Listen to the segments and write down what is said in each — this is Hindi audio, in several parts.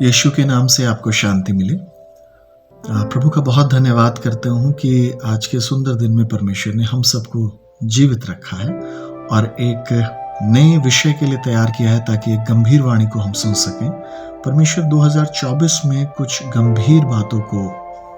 यीशु के नाम से आपको शांति मिले। प्रभु का बहुत धन्यवाद करता हूँ कि आज के सुंदर दिन में परमेश्वर ने हम सबको जीवित रखा है और एक नए विषय के लिए तैयार किया है ताकि एक गंभीर वाणी को हम सुन सकें। परमेश्वर 2024 में कुछ गंभीर बातों को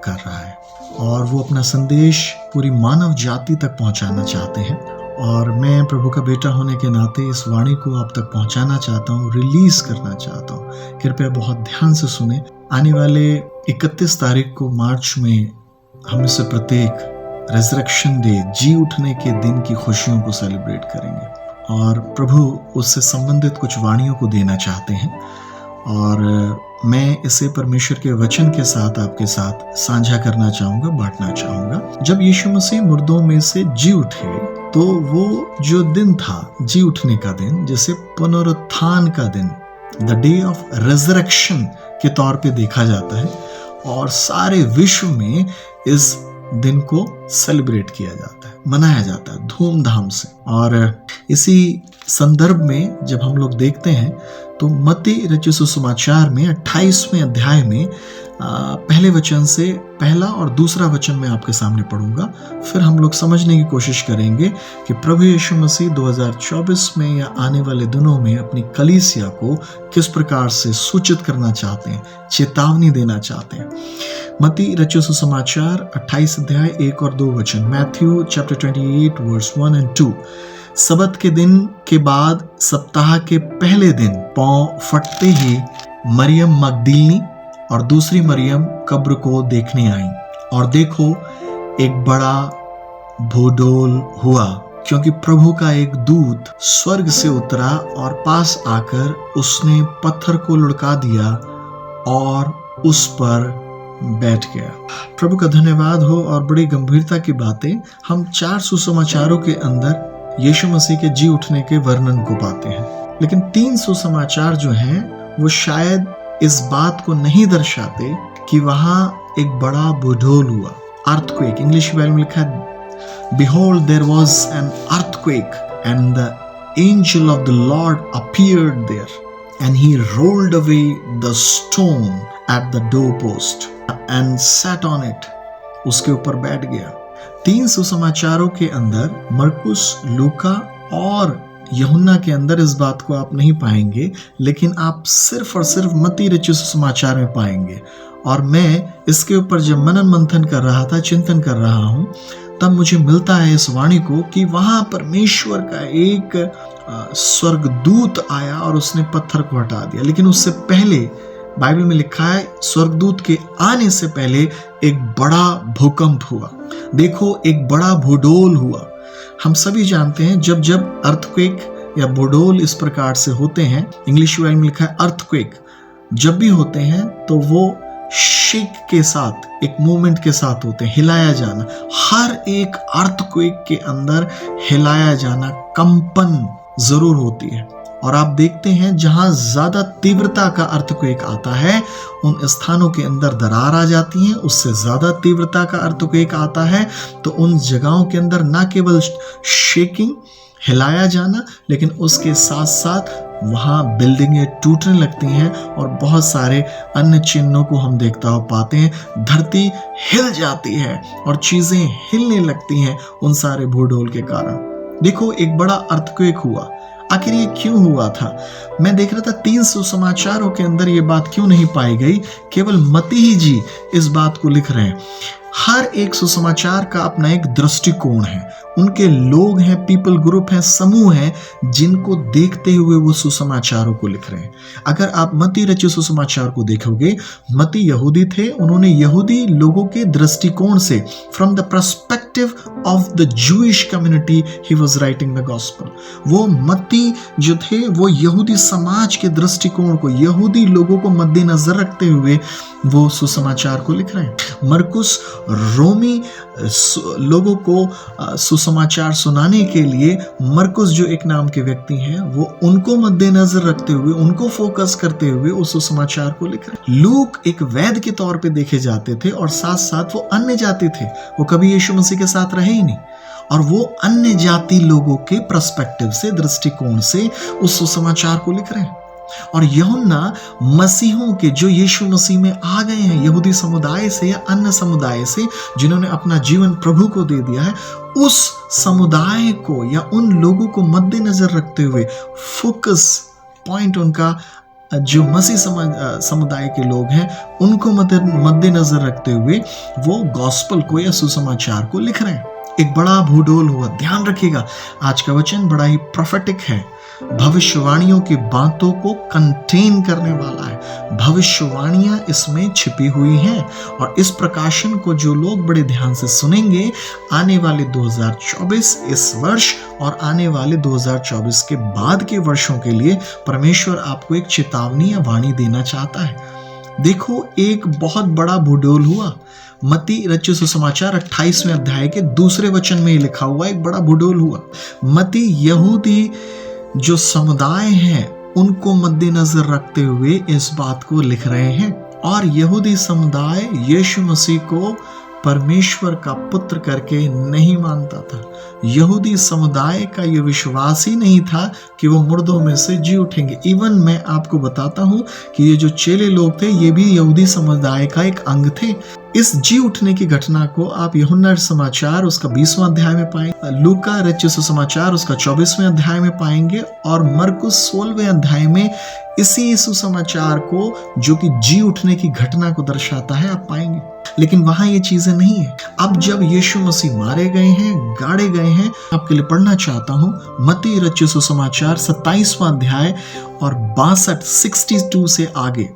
कर रहा है और वो अपना संदेश पूरी मानव जाति तक पहुंचाना चाहते हैं और मैं प्रभु का बेटा होने के नाते इस वाणी को आप तक पहुंचाना चाहता हूं, रिलीज करना चाहता हूं। कृपया बहुत ध्यान से सुने। आने वाले 31 तारीख को मार्च में हम में से प्रत्येक रेजरेक्शन डे, जी उठने के दिन की खुशियों को सेलिब्रेट करेंगे और प्रभु उससे संबंधित कुछ वाणियों को देना चाहते हैं और मैं इसे परमेश्वर के वचन के साथ आपके साथ साझा करना चाहूंगा, बांटना चाहूंगा। जब यीशु मसीह मुर्दों में से जी उठे तो वो जो दिन था जी उठने का दिन, जैसे पुनरुत्थान का दिन, द डे ऑफ रेजरेक्शन के तौर पे देखा जाता है और सारे विश्व में इस दिन को सेलिब्रेट किया जाता है, मनाया जाता है धूमधाम से। और इसी संदर्भ में जब हम लोग देखते हैं तो मत्ती रचित सुसमाचार में 28वें अध्याय में पहले वचन से पहला और दूसरा वचन मैं आपके सामने पढ़ूंगा। फिर हम लोग समझने की कोशिश करेंगे कि प्रभु यीशु मसीह 2024 में या आने वाले दिनों में अपनी कलीसिया को किस प्रकार से सूचित करना चाहते हैं, चेतावनी देना चाहते हैं। मत्ती रचित सुसमाचार 28 अध्याय 1 और 2 वचन, मैथ्यू चैप्टर 28 वर्स 1 and 2। सबत के दिन के बाद सप्ताह के पहले दिन पांव फटते ही मरियम मगदलीनी और दूसरी मरियम कब्र को देखने आई और देखो एक बड़ा भूडोल हुआ, क्योंकि प्रभु का एक दूत स्वर्ग से उतरा और पास आकर उसने पत्थर को लुढ़का दिया और उस पर बैठ गया। प्रभु का धन्यवाद हो। और बड़ी गंभीरता की बातें हम 4 सुसमाचारों के अंदर यीशु मसीह के जी उठने के वर्णन को पाते हैं, लेकिन 3 सुसमाचार जो हैं वो शायद इस बात को नहीं दर्शाते कि वहां एक बड़ा बुढ़ोल हुआ, अर्थक्वेक। इंग्लिश बाइबल में लिखा है, Behold, there was an earthquake, and the angel of the Lord appeared there, and he rolled away the stone at the doorpost and sat on it. उसके ऊपर बैठ गया। 3 सुसमाचारों के अंदर, मरकुस, लूका और यूहन्ना के अंदर इस बात को आप नहीं पाएंगे, लेकिन आप सिर्फ और सिर्फ मत्ती रचित सुसमाचार में पाएंगे। और मैं इसके ऊपर जब मनन मंथन कर रहा था, चिंतन कर रहा हूं, तब मुझे मिलता है इस वाणी को कि वहां परमेश्वर का एक स्वर्गदूत आया और उसने पत्थर को हटा दिया। लेकिन उससे पहले बाइबल में लिखा है, स्वर्गदूत के आने से पहले एक बड़ा भूकंप हुआ। देखो एक बड़ा भूडोल हुआ। हम सभी जानते हैं जब जब अर्थक्वेक या भूडोल इस प्रकार से होते हैं, इंग्लिश बाइबल में लिखा है अर्थक्वेक, जब भी होते हैं तो वो शेक के साथ, एक मूवमेंट के साथ होते हैं, हिलाया जाना। हर एक अर्थक्वेक के अंदर हिलाया जाना, कंपन जरूर होती है। और आप देखते हैं जहां ज्यादा तीव्रता का अर्थक्वेक आता है उन स्थानों के अंदर दरार आ जाती है। उससे ज्यादा तीव्रता का अर्थक्वेक आता है तो उन जगहों के अंदर ना केवल शेकिंग, हिलाया जाना, लेकिन उसके साथ साथ वहां बिल्डिंगें टूटने लगती हैं और बहुत सारे अन्य चिन्हों को हम देखता हो पाते हैं। धरती हिल जाती है और चीजें हिलने लगती हैं उन सारे भूडोल के कारण। देखो एक बड़ा अर्थक्वेक हुआ। आखिर ये क्यों हुआ था? मैं देख रहा था 3 सुसमाचारों के अंदर ये बात क्यों नहीं पाई गई। केवल मत्ती ही जी इस बात को लिख रहे हैं। हर एक सुसमाचार का अपना एक दृष्टिकोण है, उनके लोग हैं, पीपल ग्रुप हैं, समूह हैं जिनको देखते हुए वो सुसमाचारों को लिख रहे हैं। अगर आप मत्ती रचित सुसमाचार को देखोगे, मत्ती यहूदी थे, उन्होंने यहूदी लोगों के दृष्टिकोण से, from the perspective of the Jewish community he was writing the gospel. वो मत्ती जो थे वो यहूदी समाज के दृष्टिकोण को, यहूदी लोगों को मद्देनजर रखते हुए वो सुसमाचार को लिख रहे हैं। मरकुस रोमी लोगों को सुसमाचार सुनाने के लिए, मरकुस जो एक नाम के व्यक्ति हैं, वो उनको मद्देनजर रखते हुए, उनको फोकस करते हुए उस सुसमाचार को लिख रहे हैं। लूक एक वैद्य के तौर पे देखे जाते थे और साथ साथ वो अन्य जाति थे, वो कभी यीशु मसीह के साथ रहे ही नहीं, और वो अन्य जाति लोगों के पर्सपेक्टिव से, दृष्टिकोण से उस सुसमाचार को लिख रहे हैं। और यूहन्ना मसीहों के जो यीशु मसीह में आ गए हैं, यहूदी समुदाय से या अन्य समुदाय से, जिन्होंने अपना जीवन प्रभु को दे दिया है, उस समुदाय को या उन लोगों को मद्देनजर रखते हुए फोकस पॉइंट उनका जो मसीह समुदाय के लोग हैं उनको मद्देनजर रखते हुए वो गॉस्पल को या सुसमाचार को लिख रहे हैं। एक बड़ा भूडोल हुआ। ध्यान रखिएगा, आज का वचन बड़ा ही प्रोफेटिक है, भविष्यवाणियों की बातों को कंटेन करने वाला है। भविष्यवाणियां इसमें छिपी हुई हैं और इस प्रकाशन को जो लोग बड़े ध्यान से सुनेंगे, आने वाले 2024 इस वर्ष और आने वाले 2024 के बाद के वर्षों के लिए परमेश्वर आपको एक चेतावनी या वाणी देना चाहता है। देखो, एक बहुत बड़ा भूडोल हुआ। मत्ती रचित सुसमाचार 28वें अध्याय के दूसरे वचन में लिखा हुआ एक बड़ा भूडोल हुआ। मत्ती यहूदी जो समुदाय हैं उनको मद्देनजर रखते हुए इस बात को लिख रहे हैं, और यहूदी समुदाय यीशु मसीह को परमेश्वर का पुत्र करके नहीं मानता था। यहूदी समुदाय का यह विश्वास ही नहीं था कि वो मुर्दों में से जी उठेंगे। इवन मैं आपको बताता हूं कि ये जो चेले लोग थे ये भी यहूदी समुदाय का एक अंग थे। इस जी उठने की घटना को आप यूहन्ना समाचार उसका 20वां अध्याय में पाएंगे, लूका रचित सुसमाचार उसका 24वें अध्याय में पाएंगे, और मरकुस 16वें अध्याय में इसी सुसमाचार को जो कि जी उठने की घटना को दर्शाता है आप पाएंगे। लेकिन वहां ये चीजें नहीं है। अब जब यीशु मसीह मारे गए हैं, गाड़े गए हैं, आपके लिए पढ़ना चाहता हूं मत्ती रचित सुसमाचार 27वां अध्याय और 62 से आगे।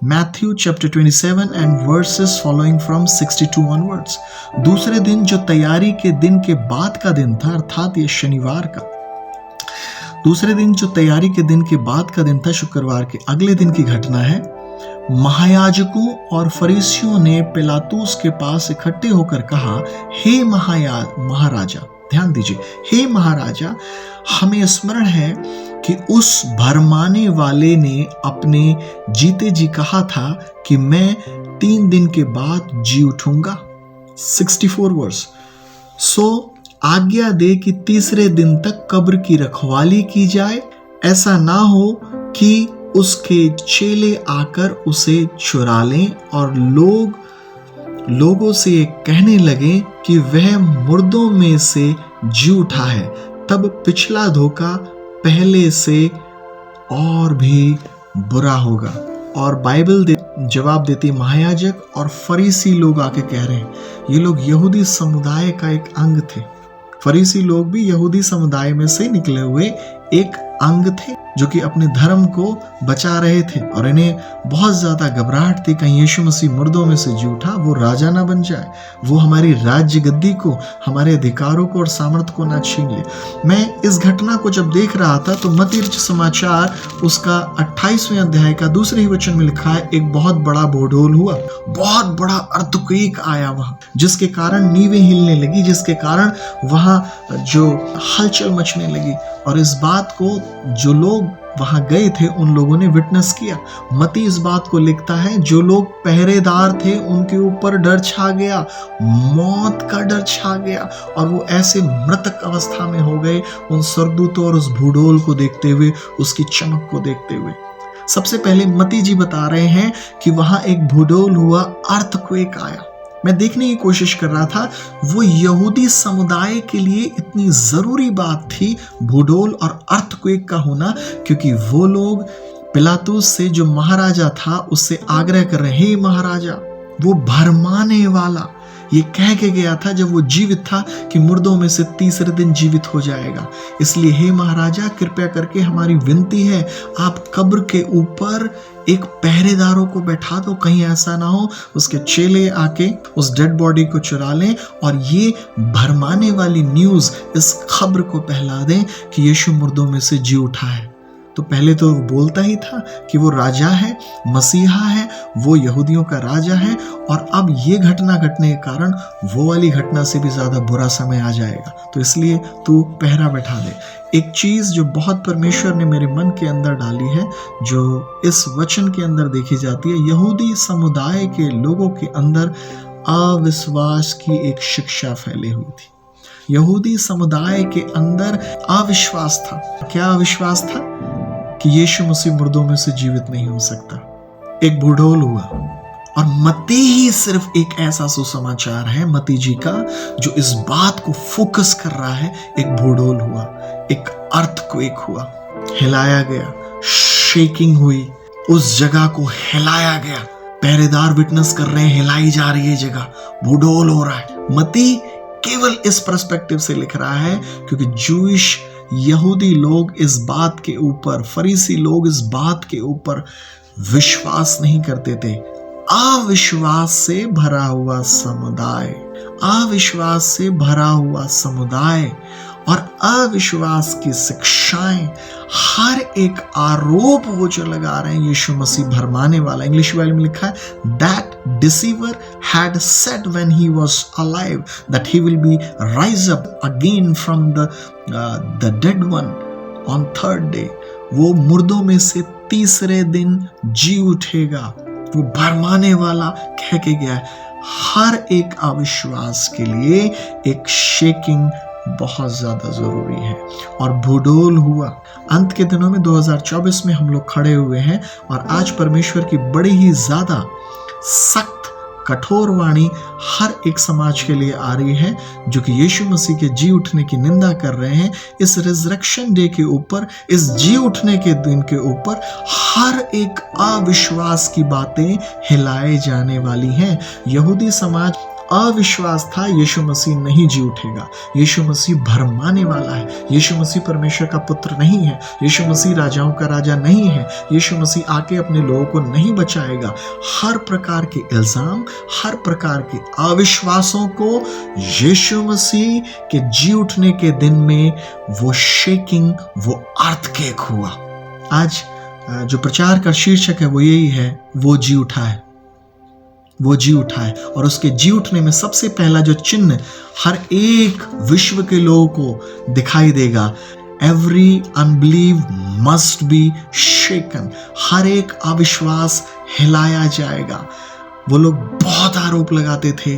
Matthew chapter 27 and verses following from 62 onwards। दूसरे दिन जो तैयारी के दिन के बाद का दिन था, अर्थात ये शनिवार का, दूसरे दिन जो तैयारी के दिन के बाद का दिन था, शुक्रवार के अगले दिन की घटना है। महायाजकों और फरीसियों ने पिलातुस के पास इकट्ठे होकर कहा, हे महाराजा, ध्यान दीजिए, हे महाराजा, हमें स्मरण है कि उस भरमाने वाले ने अपने जीते जी कहा था कि मैं 3 दिन के बाद जी उठूंगा। 64 वर्स। सो आज्ञा दे कि तीसरे दिन तक कब्र की रखवाली की जाए, ऐसा ना हो कि उसके चेले आकर उसे चुरा लें और लोगों से कहने लगे कि वह मुर्दों में से जी उठा है, तब पिछला धोखा पहले से और भी बुरा होगा। और बाइबल जवाब देती, महायाजक और फरीसी लोग आके कह रहे हैं, ये लोग यहूदी समुदाय का एक अंग थे। फरीसी लोग भी यहूदी समुदाय में से निकले हुए एक अंग थे जो कि अपने धर्म को बचा रहे थे, और इन्हें बहुत ज्यादा घबराहट थी कहीं यीशु मसीह मुर्दों में से जी उठा वो राजा ना बन जाए, वो हमारी राज्य गद्दी को, हमारे अधिकारों को और सामर्थ्य को ना छीन ले। मैं इस घटना को जब देख रहा था तो मत्ती समाचार उसका 28वें अध्याय का दूसरे ही वचन में लिखा है, एक बहुत बड़ा भूडोल हुआ, बहुत बड़ा अर्थक्वेक आया वहां, जिसके कारण नींवें हिलने लगी, जिसके कारण वहां जो हलचल मचने लगी, और इस बात को जो लोग वहां गए थे उन लोगों ने विटनेस किया। मत्ती इस बात को लिखता है, जो लोग पहरेदार थे उनके ऊपर डर छा गया, मौत का डर छा गया, और वो ऐसे मृतक अवस्था में हो गए उन स्वर्गदूतों और उस भूडोल को देखते हुए, उसकी चमक को देखते हुए। सबसे पहले मत्ती जी बता रहे हैं कि वहां एक भूडोल हुआ, अर्थक्वेक आया। मैं देखने की कोशिश कर रहा था, वो यहूदी समुदाय के लिए इतनी जरूरी बात थी भूडोल और अर्थक्वेक का होना, क्योंकि वो लोग पिलातुस से जो महाराजा था उससे आग्रह कर रहे, हे महाराजा, वो भरमाने वाला ये कह के गया था जब वो जीवित था कि मुर्दों में से तीसरे दिन जीवित हो जाएगा। इसलिए हे महाराजा, कृपया करके हमारी विनती है, आप कब्र के ऊपर एक पहरेदारों को बैठा दो, कहीं ऐसा ना हो उसके चेले आके उस डेड बॉडी को चुरा लें और ये भरमाने वाली न्यूज़, इस खबर को फैला दें कि यीशु मुर्दों में से जी उठा है। तो पहले तो वो बोलता ही था कि वो राजा है, मसीहा है, वो यहूदियों का राजा है, और अब ये घटना घटने के कारण वो वाली घटना से भी ज़्यादा बुरा समय आ जाएगा, तो इसलिए तू पहरा बैठा दे। एक चीज़ जो बहुत परमेश्वर ने मेरे मन के अंदर डाली है, जो इस वचन के अंदर देखी जाती है, यहूदी समुदाय के लोगों के अंदर अविश्वास की एक शिक्षा फैली हुई थी। यहूदी समुदाय के अंदर अविश्वास था। क्या अविश्वास था? कि यीशु मसीह मुर्दों में से जीवित नहीं हो सकता। एक बूढ़ोल हुआ, और मत्ती ही सिर्फ एक ऐसा सुसमाचार है मत्ती जी का जो इस बात को फोकस कर रहा है। एक बूढ़ोल हुआ, एक अर्थक्वेक हुआ, हिलाया गया, शेकिंग हुई, उस जगह को हिलाया गया। पहरेदार विटनेस कर रहे हैं, हिलाई जा रही है जगह, बूढ़ोल हो रहा है। मत्ती केवल इस पर्सपेक्टिव से लिख रहा है क्योंकि जूइश यहूदी लोग इस बात के ऊपर, फरीसी लोग इस बात के ऊपर विश्वास नहीं करते थे। अविश्वास से भरा हुआ समुदाय, अविश्वास से भरा हुआ समुदाय और अविश्वास की शिक्षाएं, हर एक आरोप वो जो लगा रहे हैं यीशु मसीह भरमाने वाला। इंग्लिश बाइबल में लिखा है that deceiver had said when he was alive that he will be rise up again from the dead one on third day। वो मुर्दों में से तीसरे दिन जी उठेगा, वो भरमाने वाला कह के गया है। हर एक अविश्वास के लिए एक शेकिंग बहुत ज्यादा जरूरी है। और भूडोल हुआ। अंत के दिनों में 2024 में हम लोग खड़े हुए हैं और आज परमेश्वर की बड़ी ही ज्यादा सख्त कठोर वाणी हर एक समाज के लिए आ रही है जो कि यीशु मसीह के जी उठने की निंदा कर रहे हैं। इस रिजरेक्शन डे के ऊपर, इस जी उठने के दिन के ऊपर हर एक अविश्वास की बातें हिलाए जाने वाली हैं। यहूदी समाज अविश्वास था, यीशु मसीह नहीं जी उठेगा, यीशु मसीह भरमाने वाला है, यीशु मसीह परमेश्वर का पुत्र नहीं है, यीशु मसीह राजाओं का राजा नहीं है, यीशु मसीह आके अपने लोगों को नहीं बचाएगा। हर प्रकार के इल्जाम, हर प्रकार के अविश्वासों को यीशु मसीह के जी उठने के दिन में वो शेकिंग, वो अर्थक्वेक हुआ। आज जो प्रचार का शीर्षक है वो यही है, वो जी उठा है, वो जी उठा है। और उसके जी उठने में सबसे पहला जो चिन्ह हर एक विश्व के लोगों को दिखाई देगा, एवरी अनबिलीव मस्ट बी शेकन। हर एक अविश्वास हिलाया जाएगा। वो लोग बहुत आरोप लगाते थे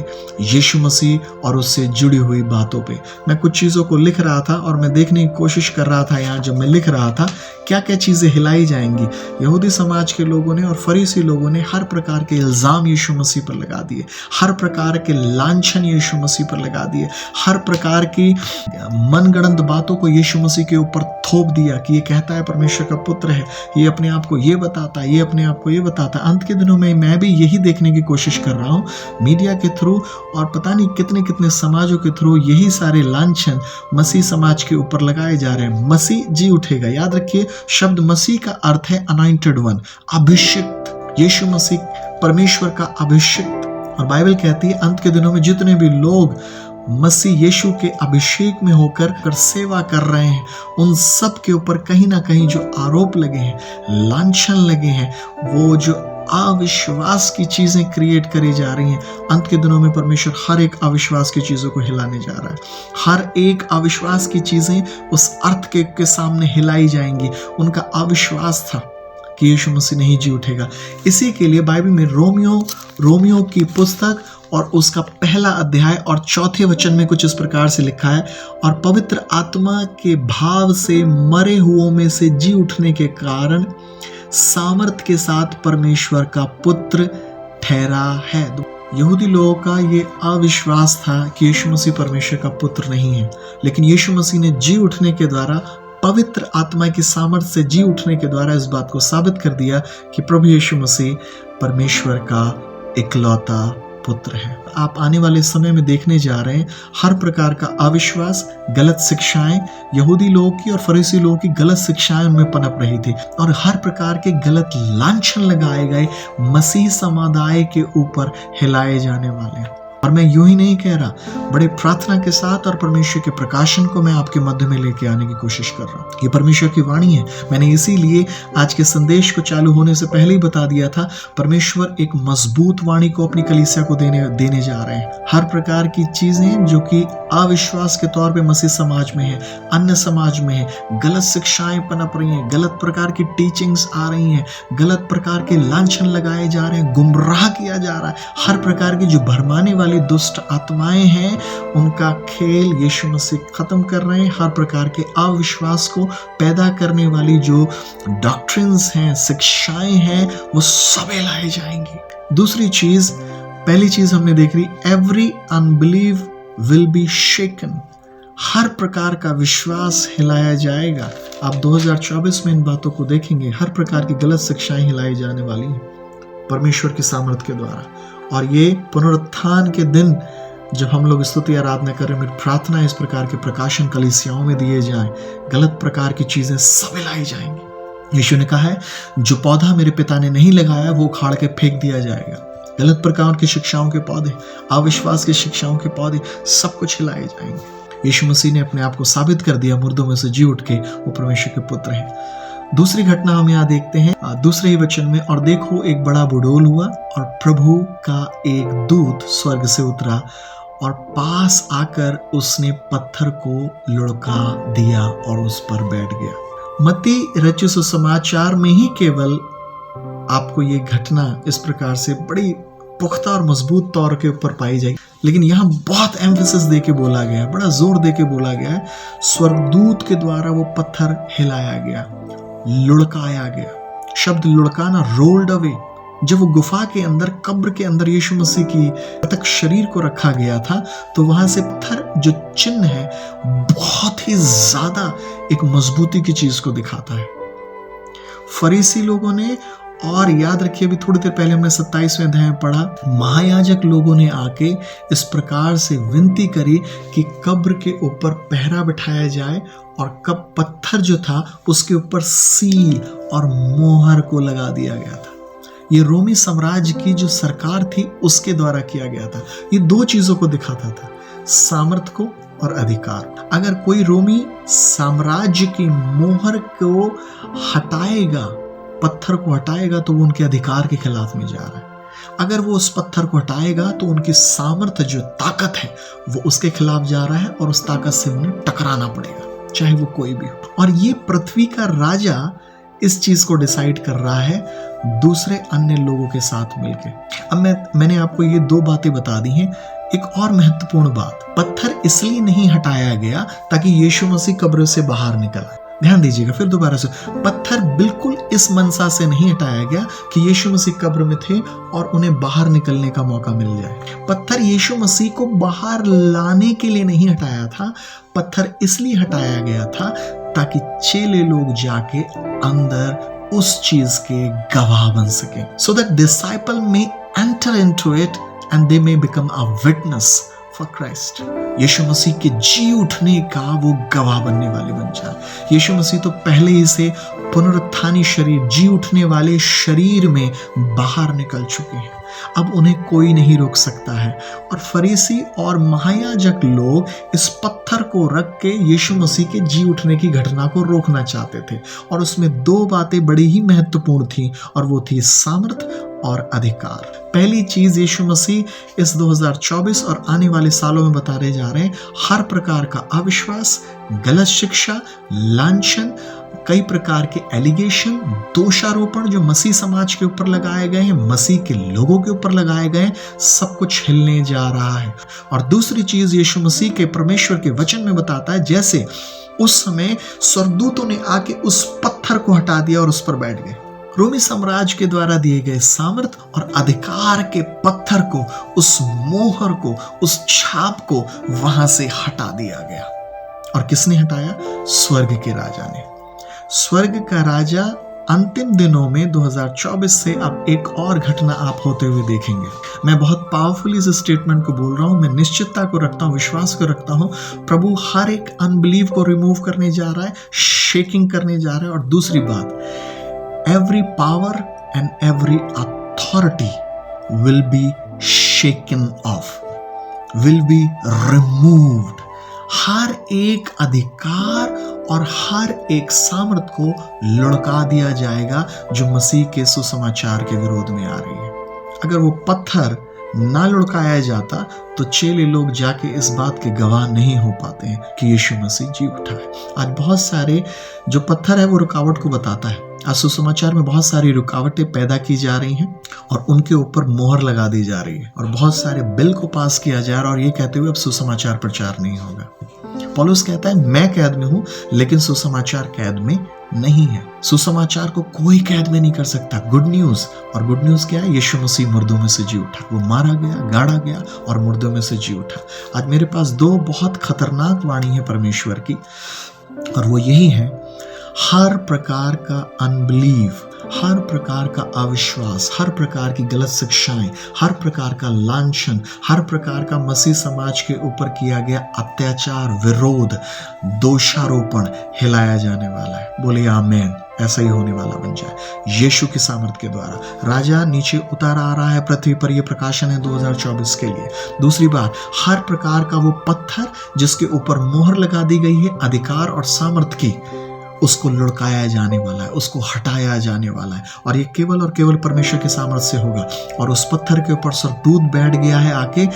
यीशु मसीह और उससे जुड़ी हुई बातों पे। मैं कुछ चीज़ों को लिख रहा था और मैं देखने की कोशिश कर रहा था यहाँ जब मैं लिख रहा था क्या क्या चीज़ें हिलाई जाएंगी। यहूदी समाज के लोगों ने और फरीसी लोगों ने हर प्रकार के इल्ज़ाम यीशु मसीह पर लगा दिए, हर प्रकार के लांछन यीशु मसीह पर लगा दिए, हर प्रकार की मनगढ़ंत बातों को यीशु मसीह के ऊपर थोप दिया कि ये कहता है परमेश्वर का पुत्र है, ये अपने आप को ये बताता है, ये अपने आप को ये बताता है। अंत के दिनों में मैं भी यही देखने की कोशिश कर रहा हूँ मीडिया के थ्रू और पता नहीं कितने कितने समाजों के थ्रू यही सारे लांछन मसीह समाज के ऊपर लगाए जा रहे हैं। मसीह जी उठेगा। याद रखिए शब्द मसीह का अर्थ है अनॉइंटेड वन, अभिषिक्त। यीशु मसीह परमेश्वर का अभिषिक्त। और बाइबल कहती है अंत के दिनों में जितने भी लोग मसीह यीशु के अभिषेक में होकर सेवा कर रहे हैं उन सब के ऊपर कहीं ना कहीं जो आरोप लगे हैं, लांछन लगे हैं, वो जो अविश्वास की चीजें क्रिएट करी जा रही हैं, अंत के दिनों में परमेश्वर हर एक अविश्वास की चीजों को हिलाने जा रहा है। हर एक अविश्वास की चीजें उस अर्थ के सामने हिलाई जाएंगी। उनका अविश्वास था कि यीशु मसीह नहीं जी उठेगा। इसी के लिए बाइबल में रोमियो की पुस्तक और उसका पहला अध्याय और चौथे वचन में कुछ इस प्रकार से लिखा है, और पवित्र आत्मा के भाव से मरे हुओं में से जी उठने के कारण सामर्थ के साथ परमेश्वर का पुत्र ठहरा है। यहूदी लोगों का ये अविश्वास था कि यीशु मसीह परमेश्वर का पुत्र नहीं है, लेकिन यीशु मसीह ने जी उठने के द्वारा, पवित्र आत्मा की सामर्थ से जी उठने के द्वारा इस बात को साबित कर दिया कि प्रभु यीशु मसीह परमेश्वर का इकलौता पुत्र है। आप आने वाले समय में देखने जा रहे हैं हर प्रकार का अविश्वास, गलत शिक्षाएं, यहूदी लोगों की और फरीसी लोगों की गलत शिक्षाएं उनमें पनप रही थी और हर प्रकार के गलत लांछन लगाए गए मसीह समुदाय के ऊपर हिलाए जाने वाले हैं। और मैं यूं ही नहीं कह रहा, बड़े प्रार्थना के साथ और परमेश्वर के प्रकाशन को मैं आपके मध्य में लेके आने की कोशिश कर रहा हूँ। ये परमेश्वर की वाणी है। मैंने इसीलिए आज के संदेश को चालू होने से पहले ही बता दिया था, परमेश्वर एक मजबूत वाणी को अपनी कलीसिया को देने जा रहे हैं। हर प्रकार की चीजें जो कि अविश्वास के तौर पे मसीह समाज में है, अन्य समाज में है, गलत शिक्षाएं पनप रही हैं, गलत प्रकार की टीचिंग्स आ रही हैं, गलत प्रकार के लांछन लगाए जा रहे हैं, गुमराह किया जा रहा है, हर प्रकार की जो भरमाने वाली वाली दुष्ट आत्माएं हैं, उनका खेल यीशु मसीह खत्म कर रहे हैं। हर प्रकार के अविश्वास को पैदा करने वाली जो डॉक्ट्रिन्स हैं, शिक्षाएं हैं, वो सब हिलाए जाएंगी। दूसरी चीज, पहली चीज हमने देख ली, एवरी अनबिलीव विल बी शेकन। हर प्रकार का विश्वास हिलाया जाएगा। आप 2024 में इन बातों को देखेंगे। हर प्रकार की गलत शिक्षाएं हिलाई जाने वाली हैं परमेश्वर की सामर्थ के द्वारा। और ये पुनरुत्थान के दिन जब हम लोग स्तुति आराधना करें, मेरी प्रार्थना इस प्रकार के प्रकाशन कलीसियाओं में दिए जाएं, गलत प्रकार की चीजें सब हिलाई जाएंगी। यीशु ने कहा है, जो पौधा मेरे पिता ने नहीं लगाया वो उखाड़ के फेंक दिया जाएगा। गलत प्रकार की शिक्षाओं के पौधे, अविश्वास की शिक्षाओं के पौधे, सब कुछ हिलाए जाएंगे। यीशु मसीह ने अपने आप को साबित कर दिया, मुर्दों में से जी उठ के वो परमेश्वर के पुत्र हैं। दूसरी घटना हम यहाँ देखते हैं दूसरे ही वचन में, और देखो एक बड़ा बुडोल हुआ और प्रभु का एक दूत स्वर्ग से उतरा और पास आकर उसने पत्थर को लुढ़का दिया और उस पर बैठ गया। मत्ती रचित सुसमाचार में ही केवल आपको ये घटना इस प्रकार से बड़ी पुख्ता और मजबूत तौर के ऊपर पाई जाएगी, लेकिन यहाँ बहुत एम्फेसिस दे के बोला गया है, बड़ा जोर दे के बोला गया है। स्वर्गदूत के द्वारा वो पत्थर हिलाया गया, लुढ़काया गया। शब्द लुढ़काना, रोल्ड अवे। जब वो गुफा के अंदर, कब्र के अंदर यीशु मसीह की तक शरीर को रखा गया था, तो वहां से पत्थर जो चिन्ह है बहुत ही ज्यादा एक मजबूती की चीज को दिखाता है। फरीसी लोगों ने, और याद रखिए अभी थोड़ी देर पहले हमने 27वें अध्याय में पढ़ा, महायाजक लोगों ने आके इस प्रकार से विनती करी कि कब्र के ऊपर पहरा बिठाया जाए और कब पत्थर जो था उसके ऊपर सील और मोहर को लगा दिया गया था। ये रोमी साम्राज्य की जो सरकार थी उसके द्वारा किया गया था। ये दो चीजों को दिखाता था, सामर्थ को और अधिकार। अगर कोई रोमी साम्राज्य की मोहर को हटाएगा, पत्थर को हटाएगा, तो वो उनके अधिकार के खिलाफ में जा रहा है। अगर वो उस पत्थर को हटाएगा तो उनकी सामर्थ्य, जो ताकत है, वो उसके खिलाफ जा रहा है और उस ताकत से उन्हें टकराना पड़ेगा, चाहे वो कोई भी हो। और ये पृथ्वी का राजा इस चीज को डिसाइड कर रहा है दूसरे अन्य लोगों के साथ मिलकर। अब मैंने आपको ये दो बातें बता दी हैं। एक और महत्वपूर्ण बात, पत्थर इसलिए नहीं हटाया गया ताकि यीशु मसीह कब्र से बाहर निकला। ध्यान दीजिएगा फिर दोबारा से, पत्थर बिल्कुल इस मनसा से नहीं हटाया गया कि यीशु मसीह कब्र में थे और उन्हें बाहर निकलने का मौका मिल जाए। पत्थर यीशु मसीह को बाहर लाने के लिए नहीं हटाया था, पत्थर इसलिए हटाया गया था ताकि चेले लोग जाके अंदर उस चीज के गवाह बन सके, so that disciple may enter into it and they may become a witness for Christ. यीशु मसीह के जी उठने का वो गवाह बनने वाले बन जाए। यीशु मसीह तो पहले ही से पुनरुत्थानी शरीर, जी उठने वाले शरीर में बाहर निकल चुके हैं। अब उन्हें कोई नहीं रोक सकता है। और फरीसी और महायाजक लोग इस पत्थर को रख के यीशु मसीह के जी उठने की घटना को रोकना चाहते थे, और उसमें दो बातें बड़ी ही महत्वपूर्ण थी, और वो थी सामर्थ और अधिकार। पहली चीज, यीशु मसीह इस 2024 और आने वाले सालों में बताने जा रहे हैं, हर प्रकार का अविश्वास, गलत शिक्षा, लांछन, कई प्रकार के एलिगेशन, दोषारोपण जो मसीह समाज के ऊपर लगाए गए हैं, मसीह के लोगों के ऊपर लगाए गए हैं, सब कुछ हिलने जा रहा है। और दूसरी चीज, यीशु मसीह के परमेश्वर के वचन में बताता है, जैसे उस समय स्वर्गदूतों ने आके उस पत्थर को हटा दिया और उस पर बैठ गए। रोमी साम्राज्य के द्वारा दिए गए सामर्थ और अधिकार के पत्थर को, उस मोहर को, उस छाप को वहां से हटा दिया गया। और किसने हटाया? स्वर्ग के राजा ने। स्वर्ग का राजा अंतिम दिनों में 2024 से अब एक और घटना आप होते हुए देखेंगे। मैं बहुत पावरफुली इस स्टेटमेंट को बोल रहा हूं, मैं निश्चितता को रखता हूं, विश्वास को रखता हूं। प्रभु हर एक अनबिलीव को रिमूव करने जा रहा है, शेकिंग करने जा रहा है। और दूसरी बात, every power and every authority will be shaken off, will be removed. हर एक अधिकार और हर एक सामर्थ को लुढ़का दिया जाएगा जो मसीह के सुसमाचार के विरोध में आ रही है। अगर वो पत्थर ना लुढ़काया जाता तो चेले लोग जाके इस बात के गवाह नहीं हो पाते हैं कि यीशु मसीह जी उठा है। आज बहुत सारे जो पत्थर है वो रुकावट को बताता है, आज सुसमाचार में बहुत सारी रुकावटें पैदा की जा रही हैं और उनके ऊपर मोहर लगा दी जा रही है और बहुत सारे बिल को पास किया जा रहा है और ये कहते हुए अब सुसमाचार प्रचार नहीं होगा। पौलुस कहता है मैं कैद में हूं लेकिन सुसमाचार कैद में नहीं है। सुसमाचार को कोई कैद में नहीं कर सकता। गुड न्यूज, और गुड न्यूज क्या है? यीशु मसीह मुर्दों में से जी उठा, वो मारा गया, गाड़ा गया और मुर्दों में से जी उठा। आज मेरे पास दो बहुत खतरनाक वाणी है परमेश्वर की और वो यही है, हर प्रकार का अनबिलीव, हर प्रकार का अविश्वास, हर प्रकार की गलत शिक्षाएं, हर प्रकार का लांछन, हर प्रकार का मसीह समाज के ऊपर किया गया अत्याचार, विरोध, दोषारोपण हिलाया जाने वाला है। बोलिए आमेन। ऐसा ही होने वाला बन जाए यीशु की सामर्थ के द्वारा। राजा नीचे उतार आ रहा है पृथ्वी पर, यह प्रकाशन है 2024 के लिए। दूसरी बात, हर प्रकार का वो पत्थर जिसके ऊपर मोहर लगा दी गई है अधिकार और सामर्थ की, उसको लुढ़काया जाने वाला है, उसको हटाया जाने वाला है और ये केवल और केवल परमेश्वर के सामर्थ्य से होगा। और उस पत्थर के ऊपर सरदूत बैठ गया है, आके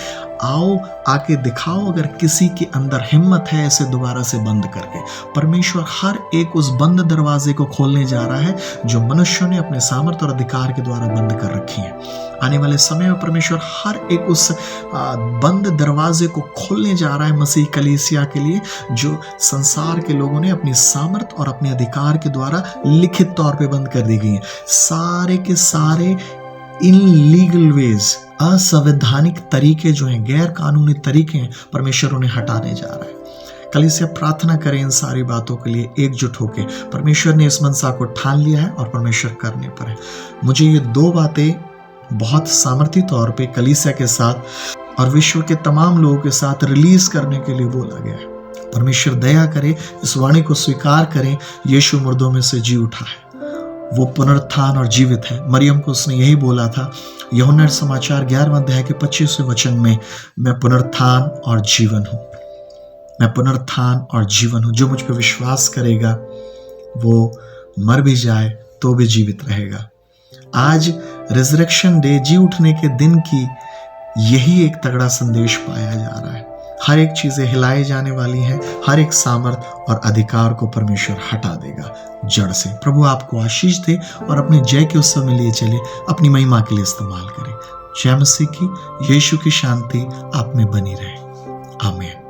आओ, आके दिखाओ अगर किसी के अंदर हिम्मत है इसे दोबारा से बंद करके। परमेश्वर हर एक उस बंद दरवाजे को खोलने जा रहा है जो मनुष्यों ने अपने सामर्थ्य और अधिकार के द्वारा बंद कर रखी है। आने वाले समय में परमेश्वर हर एक उस बंद दरवाजे को खोलने जा रहा है मसीह कलीसिया के लिए, जो संसार के लोगों ने अपनी सामर्थ्य और अपने अधिकार के द्वारा लिखित तौर पे बंद कर दी गई हैं। सारे के सारे इनलीगल वेज, असंवैधानिक तरीके जो हैं, गैर कानूनी तरीके हैं, परमेश्वर उन्हें हटाने जा रहा है। कलीसिया प्रार्थना करें इन सारी बातों के लिए एकजुट होकर। परमेश्वर ने इस मनसा को ठान लिया है और परमेश्वर करने पर है। मुझे ये दो बातें बहुत सामर्थी तौर पे कलीसिया के साथ और विश्व के तमाम लोगों के साथ रिलीज करने के लिए बोला गया है। परमेश्वर दया करे, इस वाणी को स्वीकार करें। यीशु मुर्दों में से जी उठा है, वो पुनरुत्थान और जीवित है। मरियम को उसने यही बोला था यूहन्ना समाचार 11वें अध्याय के 25वें वचन में, मैं पुनरुत्थान और जीवन हूँ, मैं पुनरुत्थान और जीवन हूँ। जो मुझ पर विश्वास करेगा वो मर भी जाए तो भी जीवित रहेगा। आज रिजरेक्शन डे, जी उठने के दिन की यही एक तगड़ा संदेश पाया जा रहा है। हर एक चीजें हिलाई जाने वाली हैं, हर एक सामर्थ और अधिकार को परमेश्वर हटा देगा जड़ से। प्रभु आपको आशीष दे और अपने जय के उत्सव में लिए चले, अपनी महिमा के लिए इस्तेमाल करें। जय मसीह की, यीशु की शांति आप में बनी रहे। आमीन।